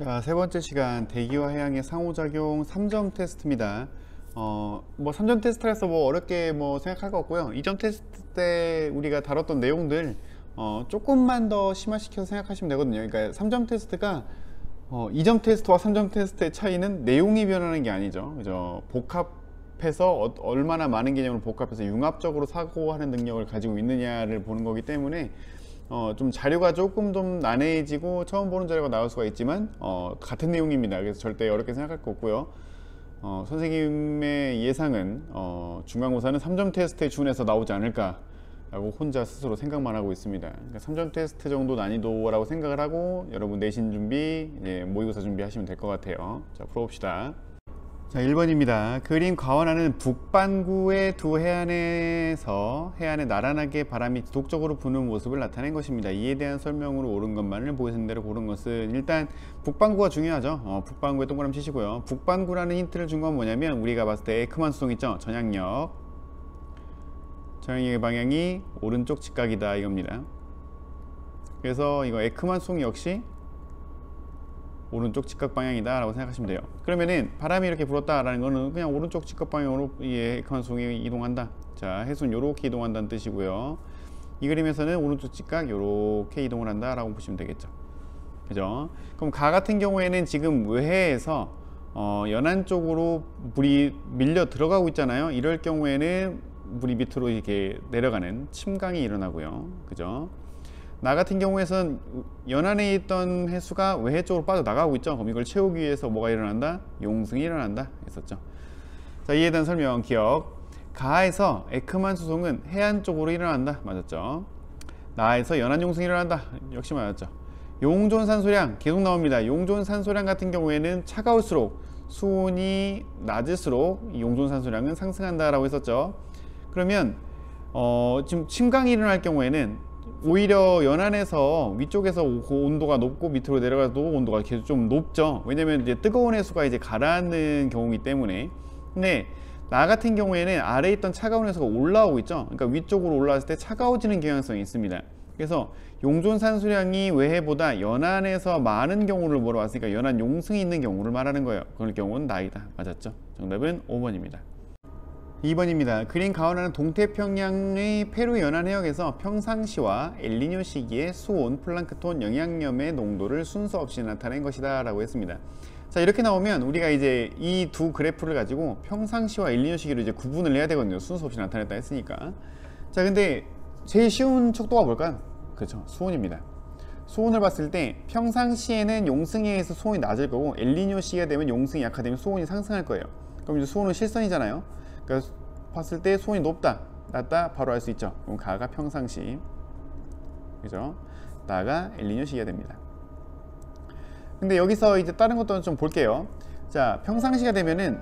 자, 세 번째 시간 대기와 해양의 상호작용 3점 테스트입니다. 뭐 3점 테스트라서 뭐 어렵게 뭐 생각할 거 없고요. 2점 테스트 때 우리가 다뤘던 내용들 조금만 더 심화시켜서 생각하시면 되거든요. 그러니까 3점 테스트가 2점 테스트와 3점 테스트의 차이는 내용이 변하는 게 아니죠. 그죠? 복합해서 얼마나 많은 개념을 복합해서 융합적으로 사고하는 능력을 가지고 있느냐를 보는 거기 때문에 좀 자료가 조금 좀 난해해지고 처음 보는 자료가 나올 수가 있지만 같은 내용입니다. 그래서 절대 어렵게 생각할 거 없고요. 선생님의 예상은 중간고사는 3점 테스트에 준해서 나오지 않을까 라고 혼자 스스로 생각만 하고 있습니다. 그러니까 3점 테스트 정도 난이도라고 생각을 하고 여러분 내신 준비, 모의고사 준비하시면 될 것 같아요. 자, 풀어봅시다. 자, 1번입니다. 그림 가원하는 북반구의 두 해안에서 해안에 나란하게 바람이 지속적으로 부는 모습을 나타낸 것입니다. 이에 대한 설명으로 옳은 것만을 보여진 대로 고른 것은, 일단 북반구가 중요하죠. 북반구에 동그라미 치시고요. 북반구라는 힌트를 준 건 뭐냐면 우리가 봤을 때 에크만 수송 있죠. 전향력의 방향이 오른쪽 직각이다 이겁니다. 그래서 이거 에크만 수송 역시 오른쪽 직각 방향이다 라고 생각하시면 돼요. 그러면은 바람이 이렇게 불었다 라는 거는 그냥 오른쪽 직각 방향으로 이 에크만송이 이동한다. 자, 해수는 요렇게 이동한다는 뜻이고요. 이 그림에서는 오른쪽 직각 요렇게 이동을 한다 라고 보시면 되겠죠. 그죠? 그럼 가 같은 경우에는 지금 외해에서 연안 쪽으로 물이 밀려 들어가고 있잖아요. 이럴 경우에는 물이 밑으로 이렇게 내려가는 침강이 일어나고요. 그죠? 나 같은 경우에선 연안에 있던 해수가 외해 쪽으로 빠져나가고 있죠. 그럼 이걸 채우기 위해서 뭐가 일어난다? 용승이 일어난다 했었죠. 자, 이에 대한 설명 기억. 가에서 에크만 수송은 해안 쪽으로 일어난다 맞았죠. 나에서 연안 용승이 일어난다 역시 맞았죠. 용존 산소량 계속 나옵니다. 용존 산소량 같은 경우에는 차가울수록 수온이 낮을수록 용존 산소량은 상승한다 라고 했었죠. 그러면 지금 침강이 일어날 경우에는 오히려 연안에서 위쪽에서 온도가 높고 밑으로 내려가도 온도가 계속 좀 높죠. 왜냐면 이제 뜨거운 해수가 이제 가라앉는 경우이기 때문에. 근데 나 같은 경우에는 아래에 있던 차가운 해수가 올라오고 있죠. 그러니까 위쪽으로 올라왔을 때 차가워지는 경향성이 있습니다. 그래서 용존 산소량이 외해보다 연안에서 많은 경우를 물어봤으니까 연안 용승이 있는 경우를 말하는 거예요. 그럴 경우는 나이다. 맞았죠. 정답은 5번입니다 2번입니다. 그림 가원하는 동태평양의 페루 연안 해역에서 평상시와 엘니뇨 시기의 수온, 플랑크톤, 영양염의 농도를 순서 없이 나타낸 것이다 라고 했습니다. 자, 이렇게 나오면 우리가 이제 이 두 그래프를 가지고 평상시와 엘니뇨 시기로 이제 구분을 해야 되거든요. 순서 없이 나타냈다 했으니까. 자, 근데 제일 쉬운 척도가 뭘까요? 그렇죠, 수온입니다. 수온을 봤을 때 평상시에는 용승에 의해서 수온이 낮을 거고 엘니뇨 시기가 되면 용승이 약화되면 수온이 상승할 거예요. 그럼 이제 수온은 실선이잖아요. 그러니까 봤을 때 수온이 높다, 낮다 바로 알 수 있죠. 그럼 가가 평상시, 그죠? 나가 엘니뇨 시기가 됩니다. 근데 여기서 이제 다른 것도 좀 볼게요. 자, 평상시가 되면은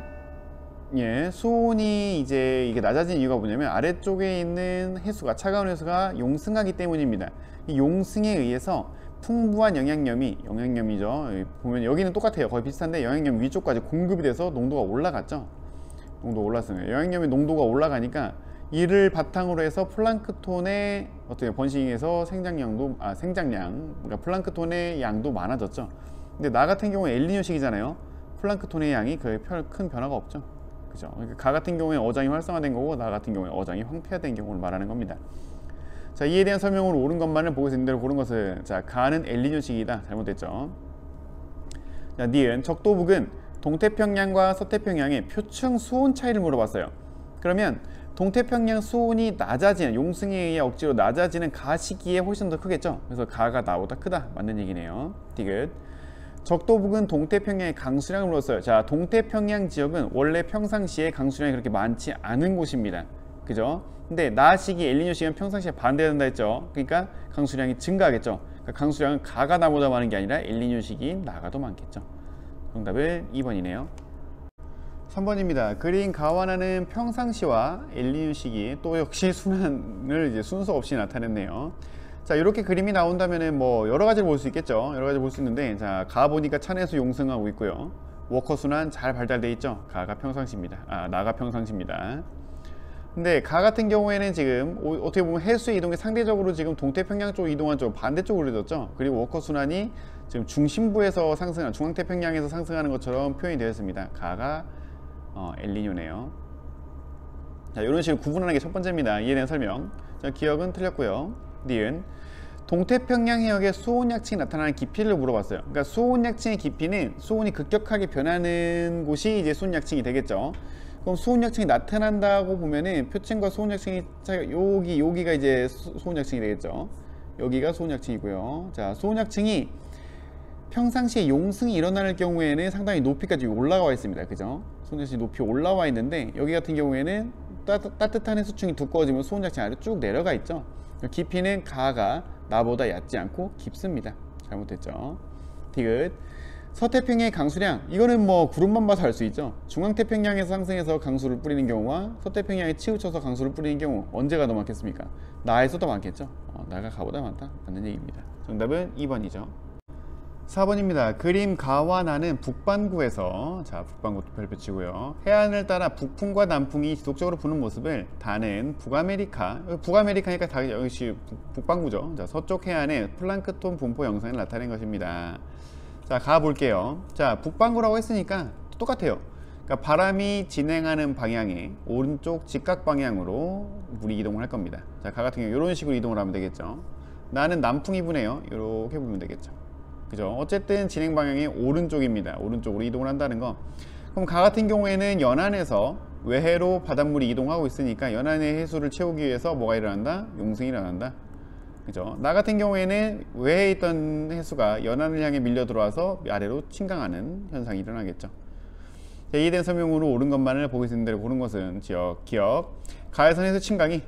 수온이 이제 이게 낮아진 이유가 뭐냐면 아래쪽에 있는 해수가, 차가운 해수가 용승하기 때문입니다. 이 용승에 의해서 풍부한 영양염이죠. 보면 여기는 똑같아요. 거의 비슷한데 영양염 위쪽까지 공급이 돼서 농도가 올라갔죠. 농도 올랐습니다. 영양염의 농도가 올라가니까 이를 바탕으로 해서 플랑크톤의 어떻게 번식에서 생장량, 그러니까 플랑크톤의 양도 많아졌죠. 근데 나 같은 경우는 엘니뇨 시기잖아요. 플랑크톤의 양이 거의 큰 변화가 없죠. 그죠? 그러니까 가 같은 경우에 어장이 활성화된 거고 나 같은 경우에 어장이 황폐화된 경우를 말하는 겁니다. 자, 이에 대한 설명으로 옳은 것만을 보고서 있는 대로 고른 것은, 자, 가는 엘니뇨 시기이다. 잘못됐죠. 자, 니은 적도북은 동태평양과 서태평양의 표층 수온 차이를 물어봤어요. 그러면 동태평양 수온이 낮아지는, 용승에 의해 억지로 낮아지는 가 시기에 훨씬 더 크겠죠. 그래서 가가 나보다 크다. 맞는 얘기네요. 디귿. 적도북은 동태평양의 강수량을 물었어요. 자, 동태평양 지역은 원래 평상시에 강수량이 그렇게 많지 않은 곳입니다. 그죠? 근데 나 시기, 엘니뇨 시기는 평상시에 반대된다 했죠. 그러니까 강수량이 증가하겠죠. 그러니까 강수량은 가가 나보다 많은 게 아니라 엘니뇨 시기인 나가 더 많겠죠. 정답은 2번이네요 3번입니다. 그림 가원하는 평상시와 엘니뇨 시기, 또 역시 순환을 이제 순서 없이 나타냈네요. 자, 이렇게 그림이 나온다면은 뭐 여러 가지를 볼 수 있겠죠. 여러 가지 볼 수 있는데, 자, 가 보니까 찬해수 용승하고 있고요. 워커 순환 잘 발달되어 있죠. 가가 평상시입니다. 나가 평상시입니다. 근데 가 같은 경우에는 지금 어떻게 보면 해수의 이동이 상대적으로 지금 동태평양 쪽으로 이동한 쪽 반대쪽으로 이루어졌죠. 그리고 워커 순환이 지금 중심부에서 상승하는, 중앙태평양에서 상승하는 것처럼 표현이 되었습니다. 가가 엘니뇨네요. 자, 이런 식으로 구분하는 게 첫 번째입니다. 이에 대한 설명. 자, 기억은 틀렸고요. 니은 동태평양 해역의 수온 약층이 나타나는 깊이를 물어봤어요. 그러니까 수온 약층의 깊이는 수온이 급격하게 변하는 곳이 이제 수온 약층이 되겠죠. 그럼 수온 약층이 나타난다고 보면은 표층과 수온 약층이 여기가 이제 수온 약층이 되겠죠. 여기가 수온 약층이고요. 자, 수온 약층이 평상시에 용승이 일어나는 경우에는 상당히 높이까지 올라와 있습니다. 그죠? 수온 약층이 높이 올라와 있는데 여기 같은 경우에는 따뜻한 해수층이 두꺼워지면 수온 약층 아래로 쭉 내려가 있죠. 깊이는 가가 나보다 얕지 않고 깊습니다. 잘못했죠. 디귿 서태평양의 강수량, 이거는 뭐 구름만 봐서 알 수 있죠. 중앙태평양에서 상승해서 강수를 뿌리는 경우와 서태평양에 치우쳐서 강수를 뿌리는 경우 언제가 더 많겠습니까? 나에서 더 많겠죠. 나가 가보다 많다 맞는 얘기입니다. 정답은 2번이죠 4번입니다. 그림 가와 나는 북반구에서, 자, 북반구 별표 치고요, 해안을 따라 북풍과 남풍이 지속적으로 부는 모습을 다는 북아메리카니까 다 역시 북반구죠. 자, 서쪽 해안에 플랑크톤 분포 영상을 나타낸 것입니다. 자, 가볼게요. 자, 북반구라고 했으니까 똑같아요. 그러니까 바람이 진행하는 방향의 오른쪽 직각 방향으로 물이 이동을 할 겁니다. 자, 가 같은 경우 이런 식으로 이동을 하면 되겠죠. 나는 남풍이 부네요. 이렇게 보면 되겠죠. 그죠? 어쨌든 진행 방향이 오른쪽입니다. 오른쪽으로 이동을 한다는 거. 그럼 가 같은 경우에는 연안에서 외해로 바닷물이 이동하고 있으니까 연안의 해수를 채우기 위해서 뭐가 일어난다? 용승이 일어난다. 그죠? 나 같은 경우에는 외해에 있던 해수가 연안을 향해 밀려 들어와서 아래로 침강하는 현상이 일어나겠죠. 자, 이에 대한 설명으로 옳은 것만을 보고 있는 대로 고른 것은 기억. 가에선 해수 침강이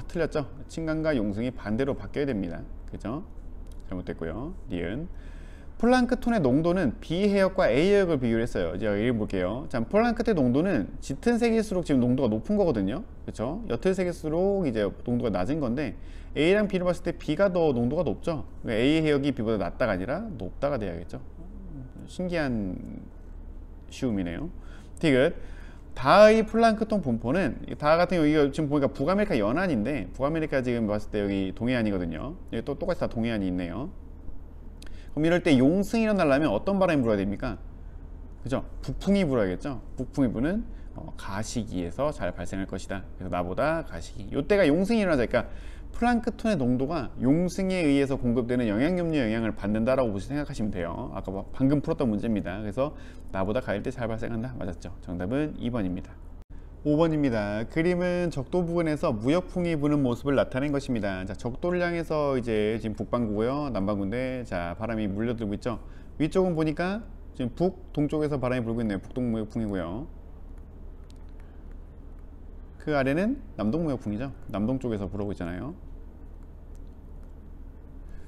틀렸죠. 침강과 용승이 반대로 바뀌어야 됩니다. 그죠? 잘못됐고요. 니은 플랑크톤의 농도는 B 해역과 A 해역을 비교를 했어요. 제가 읽어볼게요. 자, 플랑크톤의 농도는 짙은 색일수록 지금 농도가 높은 거거든요. 그렇죠? 옅은 색일수록 이제 농도가 낮은 건데 A랑 B를 봤을 때 B가 더 농도가 높죠. A 해역이 B보다 낮다가 아니라 높다가 돼야겠죠. 신기한 쉬움이네요. 디귿 다의 플랑크톤 분포는, 다 같은 경우 이거 지금 보니까 북아메리카 연안인데 북아메리카 지금 봤을 때 여기 동해안이거든요. 여기 또 똑같이 다 동해안이 있네요. 그럼 이럴 때 용승이 일어나려면 어떤 바람이 불어야 됩니까? 그죠? 북풍이 불어야겠죠? 북풍이 부는 가시기에서 잘 발생할 것이다. 그래서 나보다 가시기. 이때가 용승이 일어나자. 그러니까 플랑크톤의 농도가 용승에 의해서 공급되는 영양염류 영향을 받는다라고 생각하시면 돼요. 아까 방금 풀었던 문제입니다. 그래서 나보다 가일 때 잘 발생한다. 맞았죠? 정답은 2번입니다. 5번입니다. 그림은 적도 부근에서 무역풍이 부는 모습을 나타낸 것입니다. 자, 적도를 향해서 이제 지금 북반구고요, 남반구인데, 자, 바람이 물려들고 있죠. 위쪽은 보니까 지금 북동쪽에서 바람이 불고 있네요. 북동무역풍이고요. 그 아래는 남동무역풍이죠. 남동쪽에서 불어오고 있잖아요.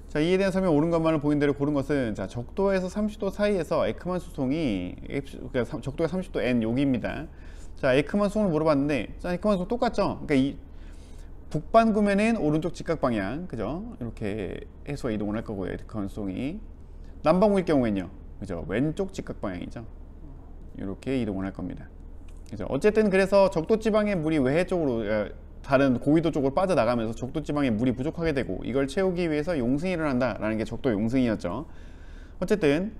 자, 이에 대한 설명 옳은 것만을 보인 대로 고른 것은, 자, 적도에서 30도 사이에서 에크만 수송이, 그러니까 적도가 30도 N 여기입니다. 자, 에크만 수송을 물어봤는데, 자, 에크만 수송 똑같죠? 그러니까 이 북반구면은 오른쪽 직각 방향, 그죠? 이렇게 해수가 이동을 할 거고요. 에크만 수송이. 남반구일 경우에는요, 그죠? 왼쪽 직각 방향이죠. 이렇게 이동을 할 겁니다. 그죠? 어쨌든 그래서 적도 지방의 물이 외해 쪽으로, 다른 고위도 쪽으로 빠져나가면서 적도 지방에 물이 부족하게 되고, 이걸 채우기 위해서 용승이 일어난다라는 게 적도 용승이었죠. 어쨌든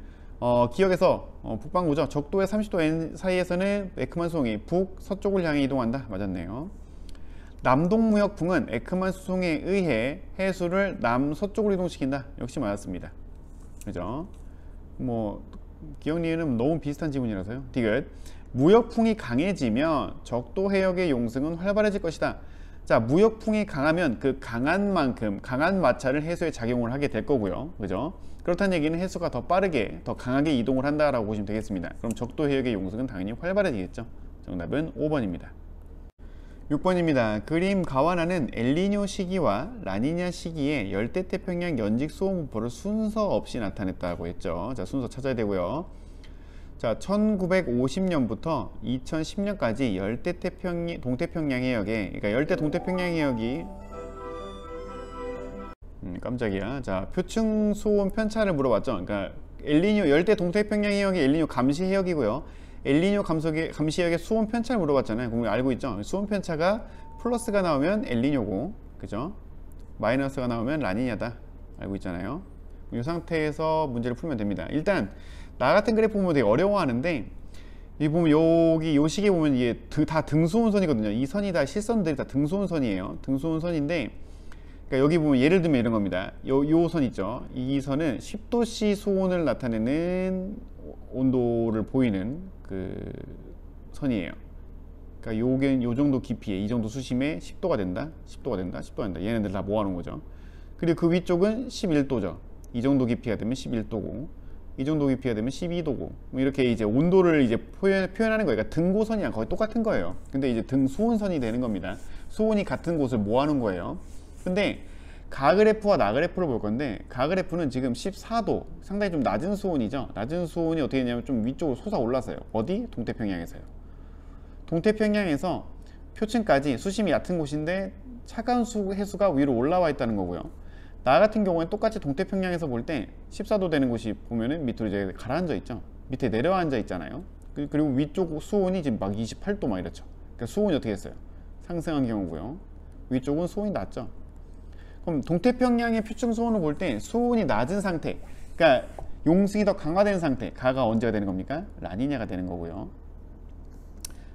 기억에서 북반구죠. 적도의 30도 N 사이에서는 에크만 수송이 북서쪽을 향해 이동한다. 맞았네요. 남동무역풍은 에크만 수송에 의해 해수를 남서쪽으로 이동시킨다. 역시 맞았습니다. 그죠? 뭐 기억 니은은 너무 비슷한 지문이라서요. 디귿 무역풍이 강해지면 적도 해역의 용승은 활발해질 것이다. 자, 무역풍이 강하면 그 강한 만큼 강한 마찰을 해수에 작용을 하게 될 거고요. 그죠? 그렇다는 얘기는 해수가 더 빠르게, 더 강하게 이동을 한다라고 보시면 되겠습니다. 그럼 적도 해역의 용승은 당연히 활발해지겠죠. 정답은 5번입니다. 6번입니다. 그림 가와나는 엘니뇨 시기와 라니냐 시기에 열대태평양 연직 수온 분포를 순서 없이 나타냈다고 했죠. 자, 순서 찾아야 되고요. 자, 1950년부터 2010년까지 동태평양 해역에, 그러니까 열대 동태평양 해역이 깜짝이야. 자, 표층 수온 편차를 물어봤죠. 그러니까 엘니뇨 열대 동태평양 해역이 엘니뇨 감시 해역이고요. 엘니뇨 감시 해역의 수온 편차를 물어봤잖아요. 그럼 알고 있죠. 수온 편차가 플러스가 나오면 엘니뇨고, 그죠? 마이너스가 나오면 라니냐다 알고 있잖아요. 이 상태에서 문제를 풀면 됩니다. 일단 나 같은 그래프 보면 되게 어려워하는데, 이 보면 여기 요 시계 보면 이게 다 등수원선이거든요. 이 선이 다 실선들이 다 등수원선이에요. 등수원선인데, 그러니까 여기 보면 예를 들면 이런 겁니다. 요 선 있죠. 이 선은 10도씨 수온을 나타내는 온도를 보이는 그 선이에요. 그러니까 요게 요 정도 깊이에 이 정도 수심에 10도가 된다, 10도가 된다, 10도가 된다. 얘네들 다 모아놓은 거죠. 그리고 그 위쪽은 11도죠. 이 정도 깊이가 되면 11도고, 이 정도 깊이가 되면 12도고, 뭐 이렇게 이제 온도를 이제 표현하는 거예요. 그러니까 등고선이랑 거의 똑같은 거예요. 근데 이제 등수온선이 되는 겁니다. 수온이 같은 곳을 모아놓은 거예요. 근데 가그래프와 나그래프를 볼 건데, 가그래프는 지금 14도, 상당히 좀 낮은 수온이죠. 낮은 수온이 어떻게 되냐면 좀 위쪽으로 솟아올라서요. 어디? 동태평양에서요. 동태평양에서 표층까지 수심이 얕은 곳인데 차가운 해수가 위로 올라와 있다는 거고요. 나 같은 경우는 똑같이 동태평양에서 볼 때 14도 되는 곳이 보면은 밑으로 이제 가라앉아 있죠. 밑에 내려앉아 있잖아요. 그리고 위쪽 수온이 지금 막 28도 막 이렇죠. 그러니까 수온이 어떻게 됐어요? 상승한 경우고요. 위쪽은 수온이 낮죠. 그럼 동태평양의 표층 수온을 볼 때 수온이 낮은 상태, 그러니까 용승이 더 강화된 상태, 가가 언제가 되는 겁니까? 라니냐가 되는 거고요.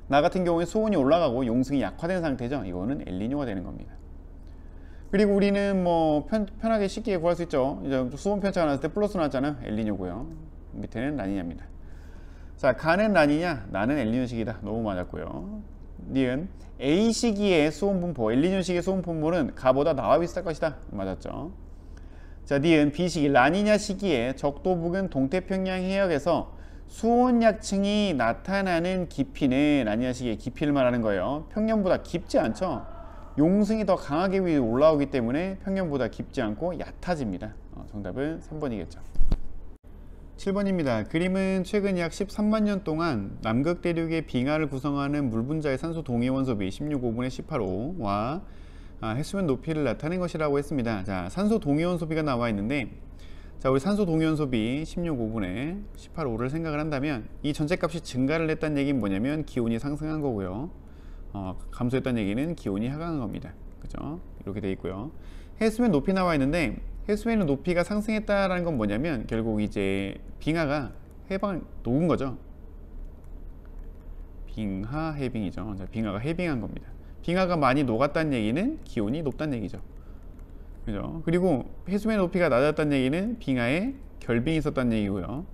나 같은 경우에 수온이 올라가고 용승이 약화된 상태죠. 이거는 엘니뇨가 되는 겁니다. 그리고 우리는 뭐 편하게 쉽게 구할 수 있죠. 이제 수온 편차가 났을 때 플러스 나왔잖아요. 엘니뇨고요. 밑에는 라니냐입니다. 자, 가는 라니냐, 나는 엘니뇨식이다. 너무 맞았고요. 니은 A 시기의 수온 분포, 엘니뇨 시기의 수온 분포는 가보다 나와 비슷할 것이다. 맞았죠. 자, 니은 B 시기 라니냐 시기에 적도 부근 동태평양 해역에서 수온 약층이 나타나는 깊이는, 라니냐 시기의 깊이를 말하는 거예요. 평년보다 깊지 않죠. 용승이 더 강하게 위로 올라오기 때문에 평년보다 깊지 않고 얕아집니다. 정답은 3번이겠죠. 7번입니다. 그림은 최근 약 13만 년 동안 남극 대륙의 빙하를 구성하는 물 분자의 산소 동위 원소비 16,5분의 18호와 해수면 높이를 나타낸 것이라고 했습니다. 자, 산소 동위 원소비가 나와 있는데, 자, 우리 산소 동위 원소비 16,5분의 18호를 생각을 한다면 이 전체 값이 증가를 했다는 얘기는 뭐냐면 기온이 상승한 거고요. 감소했다는 얘기는 기온이 하강한 겁니다. 그죠? 이렇게 돼 있고요. 해수면 높이 나와 있는데, 해수면의 높이가 상승했다라는 건 뭐냐면 결국 이제 빙하가 녹은 거죠. 빙하 해빙이죠. 빙하가 해빙한 겁니다. 빙하가 많이 녹았다는 얘기는 기온이 높다는 얘기죠. 그죠? 그리고 해수면 높이가 낮았다는 얘기는 빙하에 결빙이 있었다는 얘기고요.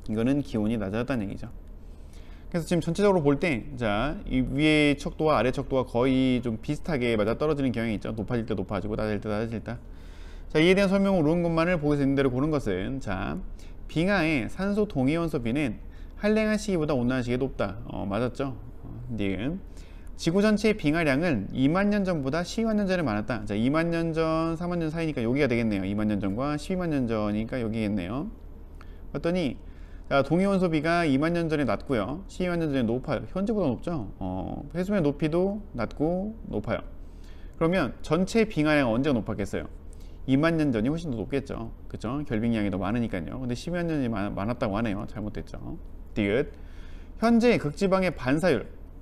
이거는 기온이 낮았다는 얘기죠. 그래서 지금 전체적으로 볼 때, 자, 이 위의 척도와 아래 척도가 거의 좀 비슷하게 맞아 떨어지는 경향이 있죠. 높아질 때 높아지고 낮아질 때 낮아질 때. 자, 이에 대한 설명을 옳은 것만을 보고서 있는 대로 고른 것은, 자, 빙하의 산소 동위 원소비는 한랭한 시기보다 온난한 시기에 높다. 맞았죠? 니은 지구 전체의 빙하량은 2만 년 전보다 12만 년 전에 많았다. 자, 2만 년 전, 4만 년 사이니까 여기가 되겠네요. 2만 년 전과 12만 년 전이니까 여기겠네요. 봤더니, 자, 동위 원소비가 2만 년 전에 낮고요. 12만 년 전에 높아요. 현재보다 높죠? 해수면 높이도 낮고 높아요. 그러면 전체 빙하량은 언제가 높았겠어요? 2만 년 전이 훨씬 더 높겠죠. 그죠? 결빙량이 더 많으니까요. 근데 12만 년이 많았다고 하네요. 잘못됐죠. 디귿. 현재 극지방의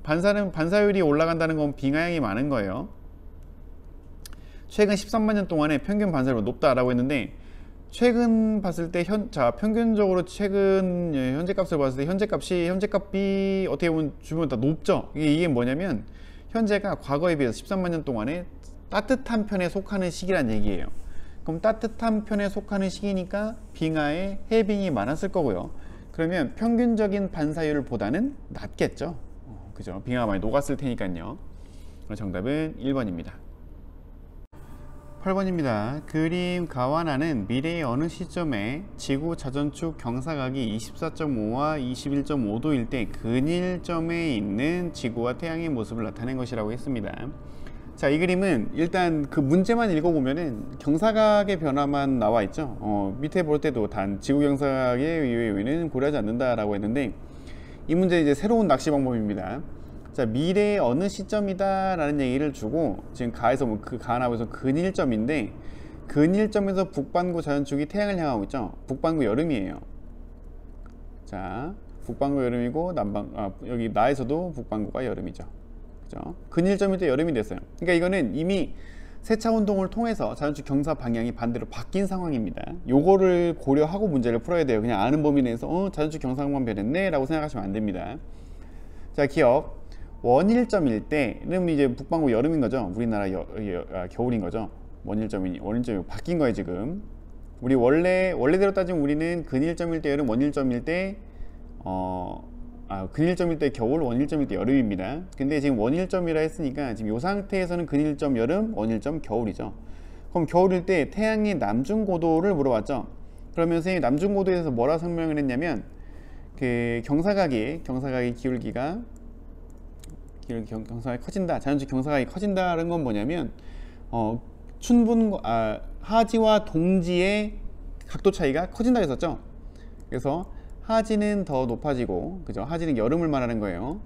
반사율이 올라간다는 건 빙하량이 많은 거예요. 최근 13만 년 동안에 평균 반사율이 높다라고 했는데, 최근 봤을 때 평균적으로 최근 현재 값을 봤을 때 현재 값이 어떻게 보면 주변 다 높죠. 이게 뭐냐면 현재가 과거에 비해서 13만 년 동안에 따뜻한 편에 속하는 시기란 얘기예요. 그럼 따뜻한 편에 속하는 시기니까 빙하에 해빙이 많았을 거고요. 그러면 평균적인 반사율보다는 낮겠죠. 그죠? 빙하가 많이 녹았을 테니까요. 정답은 1번입니다. 8번입니다. 그림 가와나는 미래의 어느 시점에 지구 자전축 경사각이 24.5와 21.5도일 때 근일점에 있는 지구와 태양의 모습을 나타낸 것이라고 했습니다. 자, 이 그림은 일단 그 문제만 읽어보면은 경사각의 변화만 나와 있죠. 밑에 볼 때도 단 지구 경사각의 요인은 고려하지 않는다라고 했는데, 이 문제 이제 새로운 낚시 방법입니다. 자, 미래의 어느 시점이다 라는 얘기를 주고, 지금 가에서 그 가 나오면서 근일점인데, 근일점에서 북반구 자전축이 태양을 향하고 있죠. 북반구 여름이에요. 자, 북반구 여름이고 여기 나에서도 북반구가 여름이죠. 그죠? 근일점일 때 여름이 됐어요. 그러니까 이거는 이미 세차 운동을 통해서 자연축 경사 방향이 반대로 바뀐 상황입니다. 요거를 고려하고 문제를 풀어야 돼요. 그냥 아는 범위 내에서 자연축 경사만 변했네 라고 생각하시면 안 됩니다. 자, 기억. 원일점일 때는 이제 북반구 여름인 거죠. 우리나라 겨울인 거죠. 원일점이 바뀐 거예요 지금. 우리 원래대로 따지면 우리는 근일점일 때 여름, 원일점일 때 근일점일 때 겨울, 원일점일 때 여름입니다. 근데 지금 원일점이라 했으니까 지금 이 상태에서는 근일점 여름, 원일점 겨울이죠. 그럼 겨울일 때 태양의 남중고도를 물어봤죠. 그러면 선생님이 남중고도에 대해서 뭐라 설명을 했냐면 그 경사각이 기울기가 커진다. 자연축 경사각이 커진다는 건 뭐냐면 하지와 동지의 각도 차이가 커진다 했었죠. 그래서 하지는 더 높아지고, 그죠? 하지는 여름을 말하는 거예요.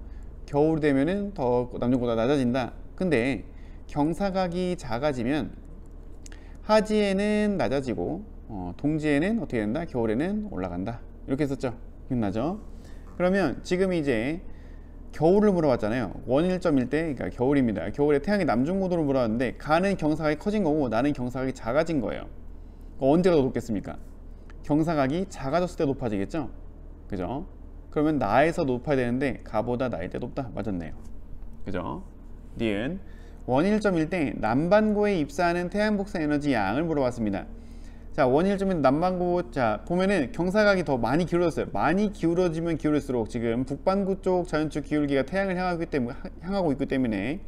겨울 되면은 더 남중보다 낮아진다. 근데 경사각이 작아지면 하지에는 낮아지고 동지에는 어떻게 된다? 겨울에는 올라간다. 이렇게 했었죠. 기억나죠? 그러면 지금 이제 겨울을 물어봤잖아요. 원일점일 때, 그러니까 겨울입니다. 겨울에 태양의 남중고도를 물어봤는데 가는 경사각이 커진 거고 나는 경사각이 작아진 거예요. 언제가 더 높겠습니까? 경사각이 작아졌을 때 높아지겠죠? 그죠? 그러면 나에서 높아야 되는데 가보다 나일 때 높다. 맞았네요. 그죠? 니은 원일점일 때 남반구에 입사하는 태양 복사 에너지 양을 물어봤습니다. 자, 원일점인 남반구, 자 보면은 경사각이 더 많이 기울어졌어요. 많이 기울어지면 기울일수록 지금 북반구 쪽 자연축 기울기가 태양을 향하고 있기 때문에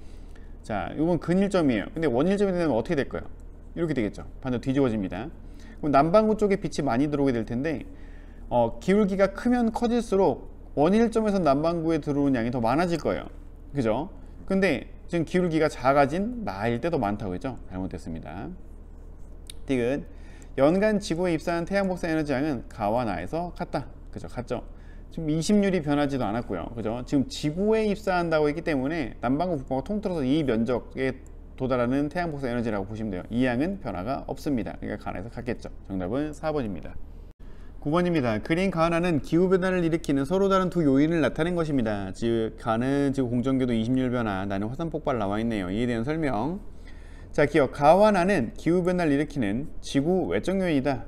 자, 이건 근일점이에요. 근데 원일점이 되면 어떻게 될까요? 이렇게 되겠죠. 반대로 뒤집어집니다. 그럼 남반구 쪽에 빛이 많이 들어오게 될 텐데 기울기가 크면 커질수록 원일점에서 남반구에 들어오는 양이 더 많아질 거예요. 그죠? 근데 지금 기울기가 작아진 나일 때 더 많다고 했죠? 잘못됐습니다. 디귿 연간 지구에 입사한 태양 복사 에너지 양은 가와 나에서 같다. 그죠? 같죠? 지금 이심률이 변하지도 않았고요. 그죠? 지금 지구에 입사한다고 했기 때문에 남반구 북반구 통틀어서 이 면적에 도달하는 태양 복사 에너지라고 보시면 돼요. 이 양은 변화가 없습니다. 그러니까 가나에서 같겠죠. 정답은 4번입니다. 9번입니다. 그린 가하나는 기후변화를 일으키는 서로 다른 두 요인을 나타낸 것입니다. 즉 가는 지구 공전궤도 이심률 변화, 나는 화산 폭발 나와 있네요. 이에 대한 설명. 자, 기억. 가와 나는 기후변화를 일으키는 지구 외적 요인이다.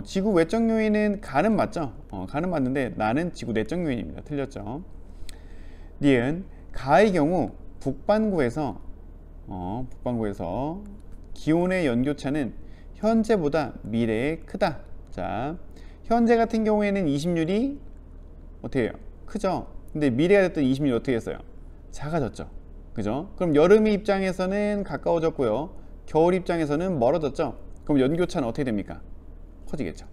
지구 외적 요인은 가는 맞죠? 가는 맞는데 나는 지구 내적 요인입니다. 틀렸죠? 니은 가의 경우 북반구에서 기온의 연교차는 현재보다 미래에 크다. 자, 현재 같은 경우에는 이심률이 어떻게 해요? 크죠? 근데 미래가 됐던 이심률이 어떻게 했어요? 작아졌죠. 그죠? 그럼 여름의 입장에서는 가까워졌고요. 겨울 입장에서는 멀어졌죠. 그럼 연교차는 어떻게 됩니까? 커지겠죠.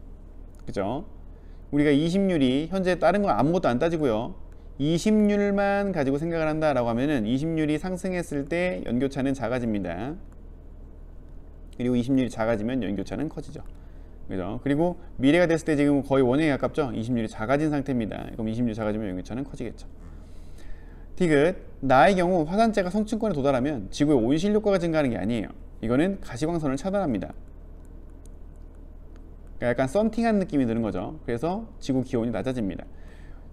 그죠? 우리가 이심률이 현재 다른 건 아무것도 안 따지고요. 이심률만 가지고 생각을 한다라고 하면은 이심률이 상승했을 때 연교차는 작아집니다. 그리고 이심률이 작아지면 연교차는 커지죠. 그죠? 그리고 미래가 됐을 때 지금 거의 원형에 가깝죠? 이심률이 작아진 상태입니다. 그럼 이심률이 작아지면 연교차는 커지겠죠. 디귿 나의 경우 화산재가 성층권에 도달하면 지구의 온실 효과가 증가하는 게 아니에요. 이거는 가시광선을 차단합니다. 그러니까 약간 썬팅한 느낌이 드는 거죠. 그래서 지구 기온이 낮아집니다.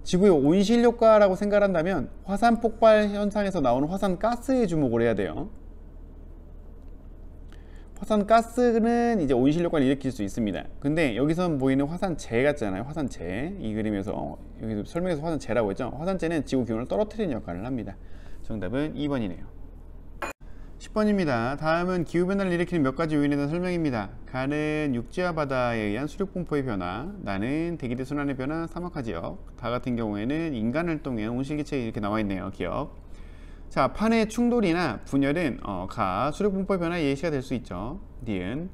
지구의 온실 효과라고 생각한다면 화산 폭발 현상에서 나오는 화산 가스에 주목을 해야 돼요. 화산 가스는 이제 온실 효과를 일으킬 수 있습니다. 근데 여기서 보이는 화산재 같잖아요. 화산재. 이 그림에서 여기 설명에서 화산재라고 했죠. 화산재는 지구 기온을 떨어뜨리는 역할을 합니다. 정답은 2번이네요. 10번입니다. 다음은 기후변화를 일으키는 몇 가지 요인에 대한 설명입니다. 가는 육지와 바다에 의한 수륙분포의 변화, 나는 대기대 순환의 변화, 사막화지역, 다 같은 경우에는 인간 활동에 온실기체 이렇게 나와 있네요. 기억. 자, 판의 충돌이나 분열은 가 수륙분포의 변화의 예시가 될 수 있죠. 니은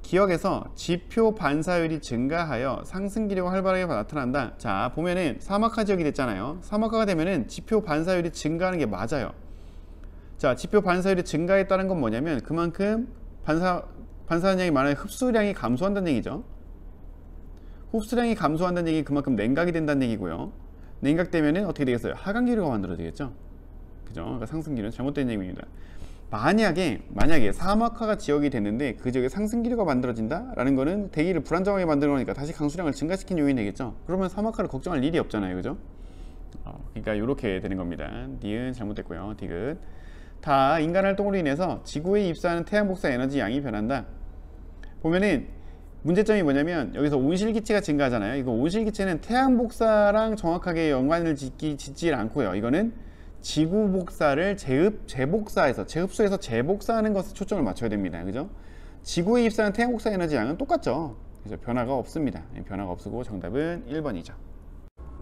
기억에서 지표 반사율이 증가하여 상승 기류가 활발하게 나타난다. 자, 보면은 사막화 지역이 됐잖아요. 사막화가 되면은 지표 반사율이 증가하는 게 맞아요. 자, 지표 반사율이 증가했다는 건 뭐냐면 그만큼 반사량이 많아요. 흡수량이 감소한다는 얘기죠. 흡수량이 감소한다는 얘기 그만큼 냉각이 된다는 얘기고요. 냉각되면은 어떻게 되겠어요? 하강 기류가 만들어지겠죠. 그죠? 그러니까 상승 기류는 잘못된 얘기입니다. 만약에 사막화가 지역이 됐는데 그 지역에 상승 기류가 만들어진다? 라는 거는 대기를 불안정하게 만들어 놓으니까 다시 강수량을 증가시킨 요인이 되겠죠. 그러면 사막화를 걱정할 일이 없잖아요. 그죠? 그러니까 이렇게 되는 겁니다. 니은 잘못됐고요. 디귿. 다 인간 활동으로 인해서 지구에 입사하는 태양 복사 에너지 양이 변한다. 보면은 문제점이 뭐냐면 여기서 온실기체가 증가하잖아요. 이거 온실기체는 태양 복사랑 정확하게 연관을 짓질 않고요. 이거는 지구 복사를 재복사해서 재흡수해서 재복사하는 것에 초점을 맞춰야 됩니다. 그죠? 지구에 입사하는 태양 복사 에너지 양은 똑같죠. 그래서 변화가 없습니다. 변화가 없고 정답은 1번이죠.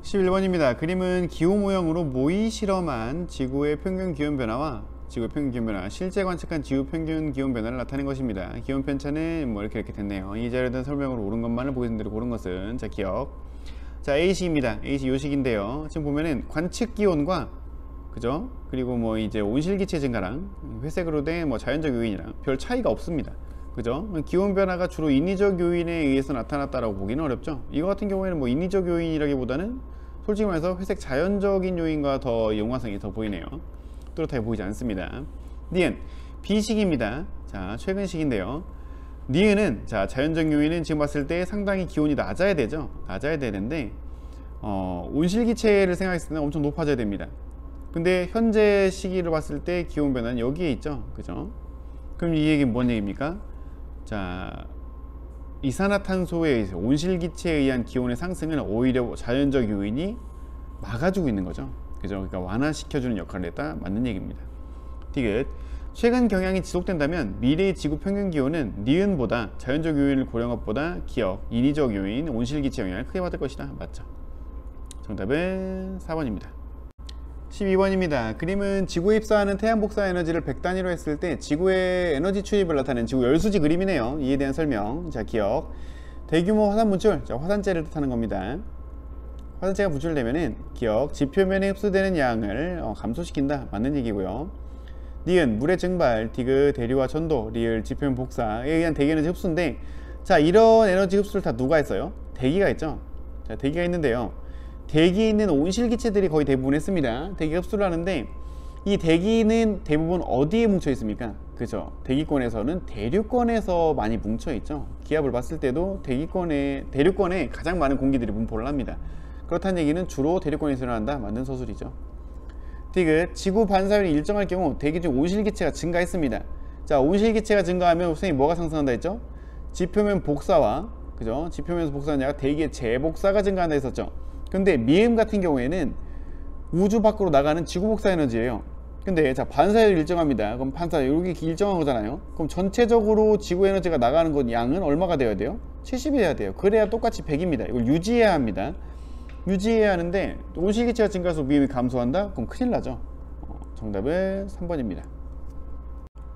11번입니다. 그림은 기후 모형으로 모의 실험한 지구의 평균 기온 변화와 지구 평균 기온 변화, 실제 관측한 지구 평균 기온 변화를 나타낸 것입니다. 기온 편차는 뭐 이렇게 됐네요. 이 자료에 대한 설명으로 옳은 것만을 보여드린 고른 것은 자 기억. 자 A식입니다. A식 요식인데요. 지금 보면은 관측 기온과 그죠? 그리고 뭐 이제 온실기체 증가랑 회색으로 된 뭐 자연적 요인이랑 별 차이가 없습니다. 그죠? 기온 변화가 주로 인위적 요인에 의해서 나타났다라고 보기는 어렵죠. 이거 같은 경우에는 뭐 인위적 요인이라기보다는 솔직히 말해서 회색 자연적인 요인과 더 연관성이 더 보이네요. 뚜렷하게 보이지 않습니다. 니은 B식입니다. 자 최근식인데요. 니은은 자 자연적 요인은 지금 봤을 때 상당히 기온이 낮아야 되죠. 낮아야 되는데 온실기체를 생각했을 때는 엄청 높아져야 됩니다. 근데 현재 시기를 봤을 때 기온 변화는 여기에 있죠. 그죠? 그럼 이 얘기는 뭔 얘기입니까? 자 이산화탄소에 의해서 온실기체에 의한 기온의 상승은 오히려 자연적 요인이 막아주고 있는 거죠. 그죠? 그러니까 완화시켜주는 역할을 했다. 맞는 얘기입니다. 디귿. 최근 경향이 지속된다면 미래의 지구 평균 기온은 니은보다 자연적 요인을 고려한 것보다 기억, 인위적 요인, 온실기체 영향을 크게 받을 것이다. 맞죠? 정답은 4번입니다. 12번입니다. 그림은 지구에 입사하는 태양 복사 에너지를 100단위로 했을 때 지구의 에너지 출입을 나타내는 지구 열수지 그림이네요. 이에 대한 설명. 자 기억. 대규모 화산 분출. 자 화산재를 뜻하는 겁니다. 화산재가 분출되면은 기억 지표면에 흡수되는 양을 감소시킨다. 맞는 얘기고요. 니은 물의 증발, 디귿 대류와 전도, 리을 지표면 복사에 의한 대기 에너지 흡수인데 자 이런 에너지 흡수를 다 누가 했어요? 대기가 있죠. 자 대기가 있는데요. 대기에 있는 온실기체들이 거의 대부분 했습니다. 대기 흡수를 하는데 이 대기는 대부분 어디에 뭉쳐 있습니까? 그죠? 대기권에서는 대류권에서 많이 뭉쳐 있죠. 기압을 봤을 때도 대류권에 가장 많은 공기들이 분포를 합니다. 그렇다는 얘기는 주로 대류권에서 일어난다. 맞는 서술이죠. 디귿 지구 반사율이 일정할 경우 대기 중 온실기체가 증가했습니다. 자 온실기체가 증가하면 선생님 뭐가 상승한다 했죠? 지표면 복사와 그죠? 지표면에서 복사하는 자가 대기의 재복사가 증가한다 했었죠. 근데 미음 같은 경우에는 우주 밖으로 나가는 지구 복사 에너지예요. 근데 자 반사율 일정합니다. 그럼 반사율 여기 일정한 거잖아요. 그럼 전체적으로 지구 에너지가 나가는 것 양은 얼마가 되어야 돼요? 70이 돼야 돼요. 그래야 똑같이 100입니다. 이걸 유지해야 합니다. 유지해야 하는데 온실기체가 증가해서 미음이 감소한다? 그럼 큰일 나죠. 정답은 3번입니다.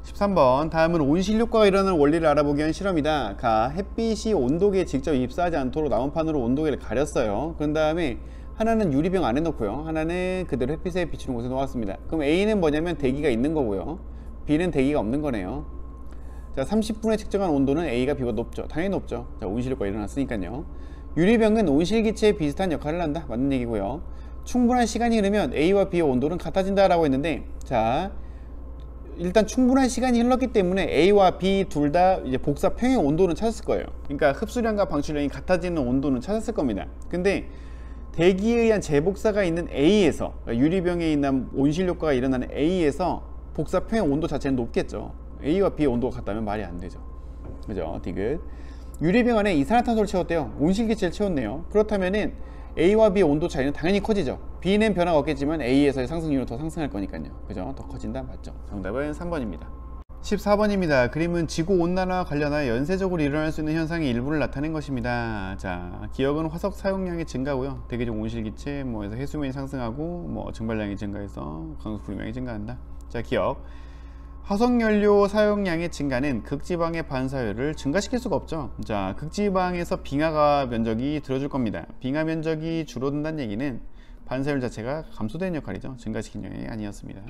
13번 다음은 온실효과가 일어나는 원리를 알아보기 위한 실험이다. 가 햇빛이 온도계에 직접 입사하지 않도록 나무판으로 온도계를 가렸어요. 그런 다음에 하나는 유리병 안에 넣고요. 하나는 그대로 햇빛에 비추는 곳에 놓았습니다. 그럼 A는 뭐냐면 대기가 있는 거고요. B는 대기가 없는 거네요. 자 30분에 측정한 온도는 A가 B보다 높죠. 당연히 높죠. 자 온실효과가 일어났으니까요. 유리병은 온실기체에 비슷한 역할을 한다. 맞는 얘기고요. 충분한 시간이 흐르면 A와 B의 온도는 같아진다 라고 했는데 자 일단 충분한 시간이 흘렀기 때문에 A와 B 둘 다 이제 복사 평행 온도는 찾았을 거예요. 그러니까 흡수량과 방출량이 같아지는 온도는 찾았을 겁니다. 근데 대기에 의한 재복사가 있는 A에서 유리병에 있는 온실효과가 일어나는 A에서 복사 평행 온도 자체는 높겠죠. A와 B의 온도가 같다면 말이 안 되죠. 그죠? 디귿. 유리병 안에 이산화탄소를 채웠대요. 온실기체를 채웠네요. 그렇다면은 A와 B의 온도 차이는 당연히 커지죠. B는 변화가 없겠지만 A에서의 상승률은 더 상승할 거니까요. 그죠? 더 커진다. 맞죠? 정답은 3번입니다. 14번입니다. 그림은 지구온난화와 관련하여 연쇄적으로 일어날 수 있는 현상의 일부를 나타낸 것입니다. 자, 기억은 화석 사용량의 증가고요. 대기 중 온실기체, 뭐에서 해수면이 상승하고, 뭐 증발량이 증가해서 강수 불량이 증가한다. 자, 기억. 화석연료 사용량의 증가는 극지방의 반사율을 증가시킬 수가 없죠. 자, 극지방에서 빙하 면적이 들어줄 겁니다. 빙하 면적이 줄어든다는 얘기는 반사율 자체가 감소되는 역할이죠. 증가시키는 영향이 아니었습니다.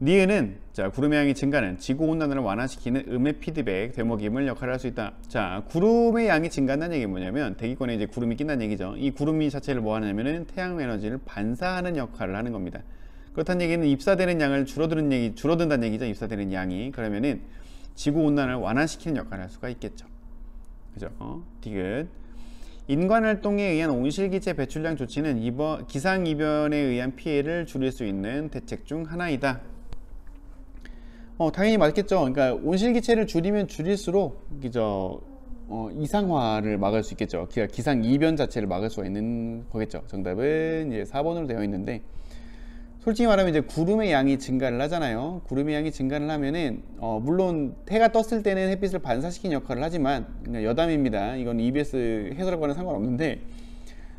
니은은 자 구름의 양이 증가는 지구온난화를 완화시키는 음의 피드백, 되먹임을 역할을 할 수 있다. 자 구름의 양이 증가한다는 얘기는 뭐냐면 대기권에 이제 구름이 낀다는 얘기죠. 이 구름이 자체를 뭐 하냐면은 태양 에너지를 반사하는 역할을 하는 겁니다. 그렇다는 얘기는 입사되는 양을 줄어든다는 얘기죠. 입사되는 양이. 그러면은 지구온난화를 완화시키는 역할을 할 수가 있겠죠. 그죠? 디귿. 인간활동에 의한 온실기체 배출량 조치는 기상이변에 의한 피해를 줄일 수 있는 대책 중 하나이다. 당연히 맞겠죠. 그러니까 온실기체를 줄이면 줄일수록 이상화를 막을 수 있겠죠. 기상이변 자체를 막을 수가 있는 거겠죠. 정답은 이제 4번으로 되어 있는데, 솔직히 말하면 이제 구름의 양이 증가를 하잖아요. 구름의 양이 증가를 하면은 물론 해가 떴을 때는 햇빛을 반사시키는 역할을 하지만, 그냥 여담입니다. 이건 EBS 해설과는 상관없는데,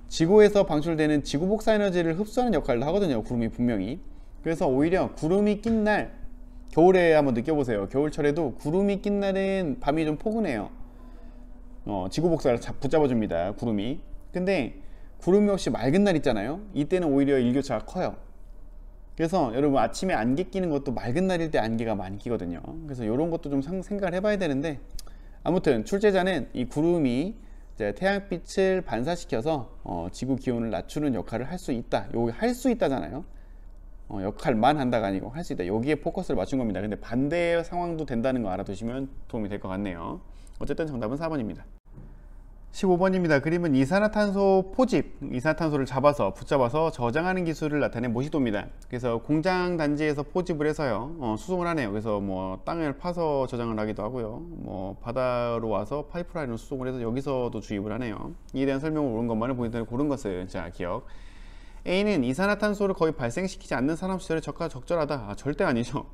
지구에서 방출되는 지구 복사 에너지를 흡수하는 역할을 하거든요. 구름이 분명히. 그래서 오히려 구름이 낀 날, 겨울에 한번 느껴보세요. 겨울철에도 구름이 낀 날은 밤이 좀 포근해요. 지구 복사를 붙잡아줍니다. 구름이. 근데 구름이 없이 맑은 날 있잖아요. 이때는 오히려 일교차가 커요. 그래서 여러분 아침에 안개 끼는 것도 맑은 날일 때 안개가 많이 끼거든요. 그래서 이런 것도 좀 생각을 해봐야 되는데, 아무튼 출제자는 이 구름이 이제 태양빛을 반사시켜서 지구 기온을 낮추는 역할을 할 수 있다. 여기 할 수 있다잖아요. 역할만 한다가 아니고 할 수 있다. 여기에 포커스를 맞춘 겁니다. 근데 반대 상황도 된다는 거 알아두시면 도움이 될 것 같네요. 어쨌든 정답은 4번입니다. 15번입니다. 그림은 이산화탄소 포집, 이산화탄소를 붙잡아서 저장하는 기술을 나타낸 모시도입니다. 그래서 공장 단지에서 포집을 해서요, 수송을 하네요. 그래서 뭐 땅을 파서 저장을 하기도 하고요, 뭐 바다로 와서 파이프라인으로 수송을 해서 여기서도 주입을 하네요. 이에 대한 설명을 옳은 것만을 본인들이 고른 것을, 자, 기억. A는 이산화탄소를 거의 발생시키지 않는 산업시설에 적절하다. 절대 아니죠.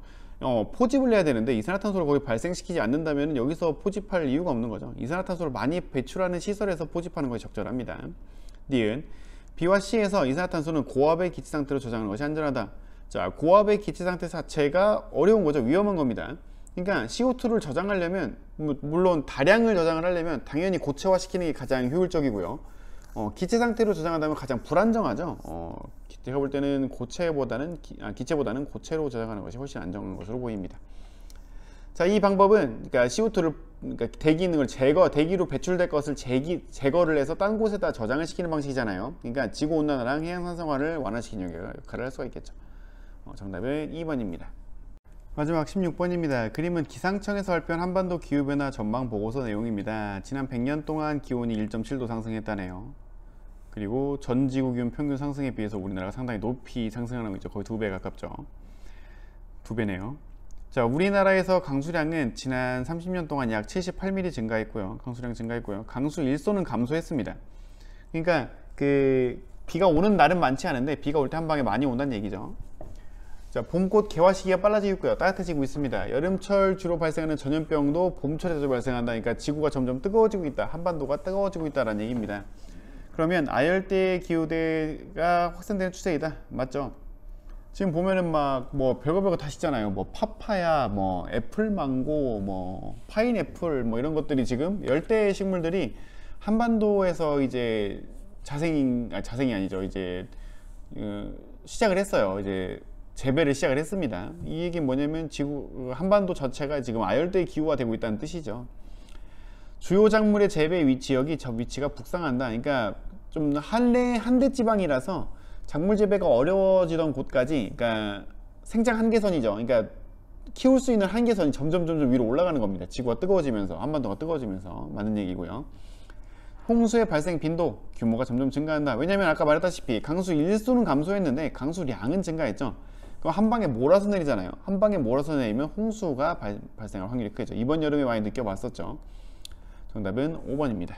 포집을 해야 되는데 이산화탄소를 거의 발생시키지 않는다면 여기서 포집할 이유가 없는 거죠. 이산화탄소를 많이 배출하는 시설에서 포집하는 것이 적절합니다. 니은 B와 C에서 이산화탄소는 고압의 기체 상태로 저장하는 것이 안전하다. 자, 고압의 기체 상태 자체가 어려운 거죠. 위험한 겁니다. 그러니까 CO2를 저장하려면, 물론 다량을 저장을 하려면 당연히 고체화 시키는 게 가장 효율적이고요. 기체 상태로 저장한다면 가장 불안정하죠. 제가 볼 때는 기체보다는 고체로 저장하는 것이 훨씬 안정한 것으로 보입니다. 자, 이 방법은 그러니까 CO2를 대기 있는 걸 대기로 배출될 것을 제거를 해서 딴 곳에다 저장을 시키는 방식이잖아요. 그러니까 지구 온난화랑 해양 산성화를 완화시키는 역할을 할 수가 있겠죠. 정답은 2번입니다. 마지막 16번입니다. 그림은 기상청에서 발표한 한반도 기후변화 전망 보고서 내용입니다. 지난 100년 동안 기온이 1.7도 상승했다네요. 그리고 전 지구 기온 평균 상승에 비해서 우리나라가 상당히 높이 상승하는 거죠. 거의 2배 가깝죠. 2배네요. 자, 우리나라에서 강수량은 지난 30년 동안 약 78mm 증가했고요. 강수량 증가했고요. 강수 일소는 감소했습니다. 그러니까 비가 오는 날은 많지 않은데 비가 올 때 한 방에 많이 온다는 얘기죠. 자, 봄꽃 개화 시기가 빨라지고 있고요. 따뜻해지고 있습니다. 여름철 주로 발생하는 전염병도 봄철에 자주 발생한다. 그러니까 지구가 점점 뜨거워지고 있다. 한반도가 뜨거워지고 있다라는 얘기입니다. 그러면 아열대 기후대가 확산되는 추세이다. 맞죠? 지금 보면은 막 뭐 별거 다 있잖아요. 뭐 파파야, 뭐 애플망고, 뭐 파인애플, 뭐 이런 것들이 지금 열대 식물들이 한반도에서 이제 자생이 아니죠. 이제 시작을 했어요. 이제 재배를 시작을 했습니다. 이 얘기는 뭐냐면 한반도 자체가 지금 아열대 기후가 되고 있다는 뜻이죠. 주요 작물의 재배 지역이 저 위치가 북상한다. 그러니까 좀 한대 지방이라서 작물 재배가 어려워지던 곳까지, 그러니까 생장 한계선이죠. 그러니까 키울 수 있는 한계선이 점점 위로 올라가는 겁니다. 지구가 뜨거워지면서, 한반도가 뜨거워지면서. 맞는 얘기고요. 홍수의 발생 빈도, 규모가 점점 증가한다. 왜냐면 아까 말했다시피 강수 일수는 감소했는데 강수량은 증가했죠. 그럼 한 방에 몰아서 내리잖아요. 한 방에 몰아서 내리면 홍수가 발생할 확률이 크죠. 이번 여름에 많이 느껴봤었죠. 정답은 5번입니다.